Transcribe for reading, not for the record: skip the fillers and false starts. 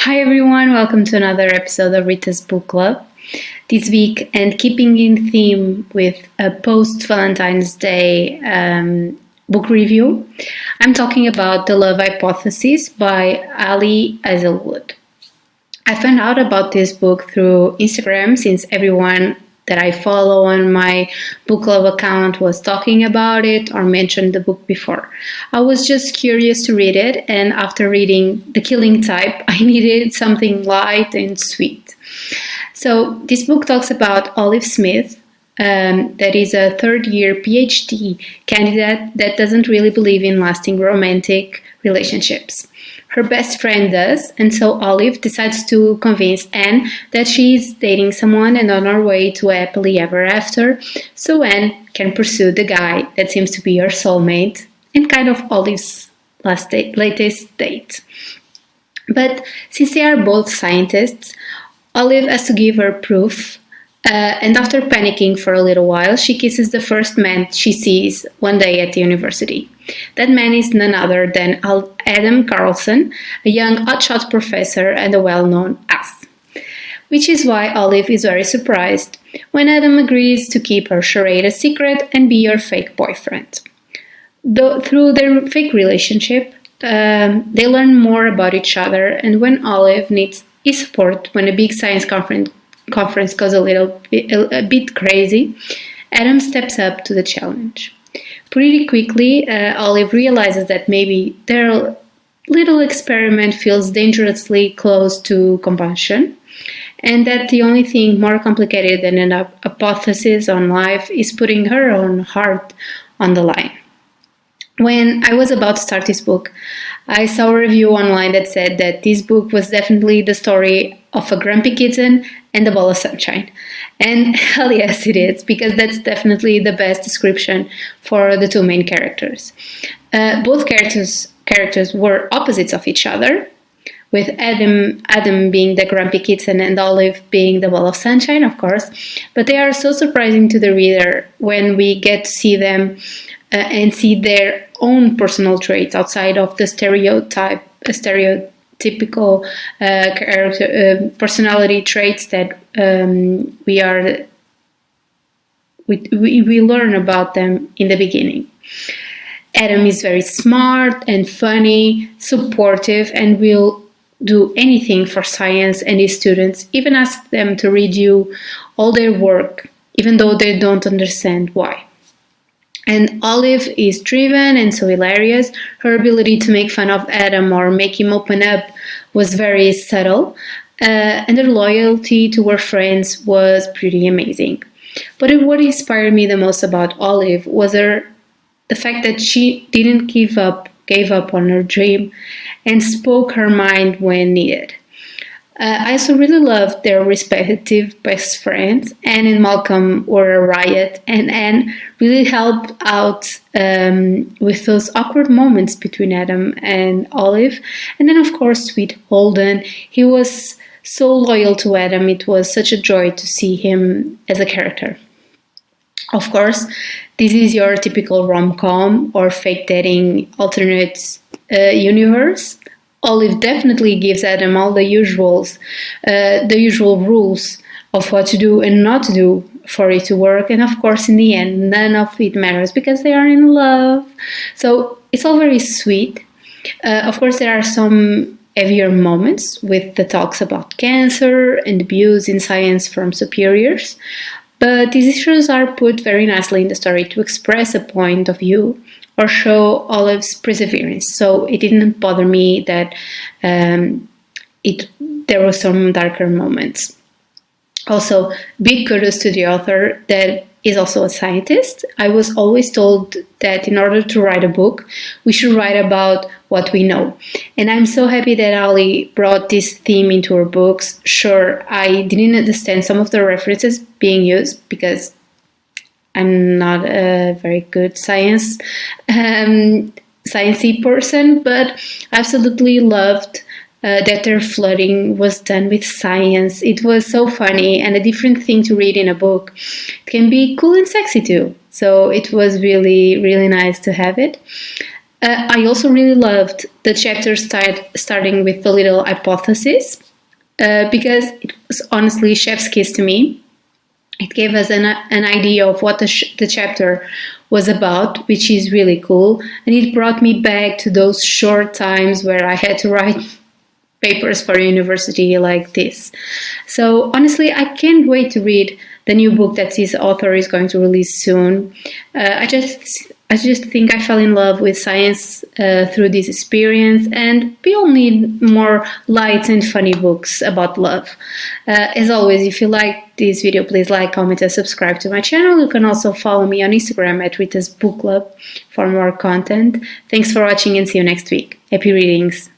Hi everyone, welcome to another episode of Rita's Book Club. This week, and keeping in theme with a post-Valentine's Day book review, I'm talking about The Love Hypothesis by Ali Hazelwood. I found out about this book through Instagram since everyone that I follow on my book club account was talking about it or mentioned the book before. I was just curious to read it, and after reading The Killing Type, I needed something light and sweet. So this book talks about Olive Smith, that is a third-year PhD candidate that doesn't really believe in lasting romantic relationships. Her best friend does, and so Olive decides to convince Anne that she's dating someone and on her way to happily ever after, so Anne can pursue the guy that seems to be her soulmate and kind of Olive's latest date. But since they are both scientists, Olive has to give her proof, and after panicking for a little while, she kisses the first man she sees one day at the university. That man is none other than Adam Carlson, a young hotshot professor and a well-known ass. Which is why Olive is very surprised when Adam agrees to keep her charade a secret and be her fake boyfriend. Through their fake relationship, they learn more about each other, and when Olive needs his support when a big science conference goes a bit crazy, Adam steps up to the challenge. Pretty quickly, Olive realizes that maybe their little experiment feels dangerously close to combustion, and that the only thing more complicated than an hypothesis on life is putting her own heart on the line. When I was about to start this book, I saw a review online that said that this book was definitely the story of a grumpy kitten and a ball of sunshine. And hell yes, it is, because that's definitely the best description for the two main characters. Both characters were opposites of each other, with Adam being the grumpy kitten and Olive being the ball of sunshine, of course. But they are so surprising to the reader when we get to see them and see their own personal traits outside of the stereotypical personality traits that we learn about them in the beginning. Adam is very smart and funny, supportive, and will do anything for science and his students, even ask them to redo all their work, even though they don't understand why. And Olive is driven and so hilarious. Her ability to make fun of Adam or make him open up was very subtle, and her loyalty to her friends was pretty amazing. But what inspired me the most about Olive was the fact that she didn't gave up on her dream and spoke her mind when needed. I also really loved their respective best friends. Anne and Malcolm were a riot, and Anne really helped out with those awkward moments between Adam and Olive. And then, of course, sweet Holden. He was so loyal to Adam. It was such a joy to see him as a character. Of course, this is your typical rom-com or fake dating alternate universe. Olive definitely gives Adam all the usual rules of what to do and not to do for it to work. And of course, in the end, none of it matters because they are in love. So it's all very sweet. Of course, there are some heavier moments with the talks about cancer and abuse in science from superiors. But these issues are put very nicely in the story to express a point of view or show Olive's perseverance. So it didn't bother me that there were some darker moments. Also, big kudos to the author that is also a scientist. I was always told that in order to write a book, we should write about what we know. And I'm so happy that Ali brought this theme into her books. Sure, I didn't understand some of the references being used because I'm not a very good sciencey person, but I absolutely loved that their flooding was done with science. It was so funny and a different thing to read in a book. It can be cool and sexy too. So it was really, really nice to have it. I also really loved the chapter starting with the little hypothesis because it was honestly chef's kiss to me. It gave us an idea of what the chapter was about, which is really cool. And it brought me back to those short times where I had to write papers for university like this. So honestly, I can't wait to read the new book that this author is going to release soon. I just think I fell in love with science through this experience, and we all need more light and funny books about love. As always, if you like this video, please like, comment, and subscribe to my channel. You can also follow me on Instagram at Rita's Book Club for more content. Thanks for watching and see you next week. Happy readings!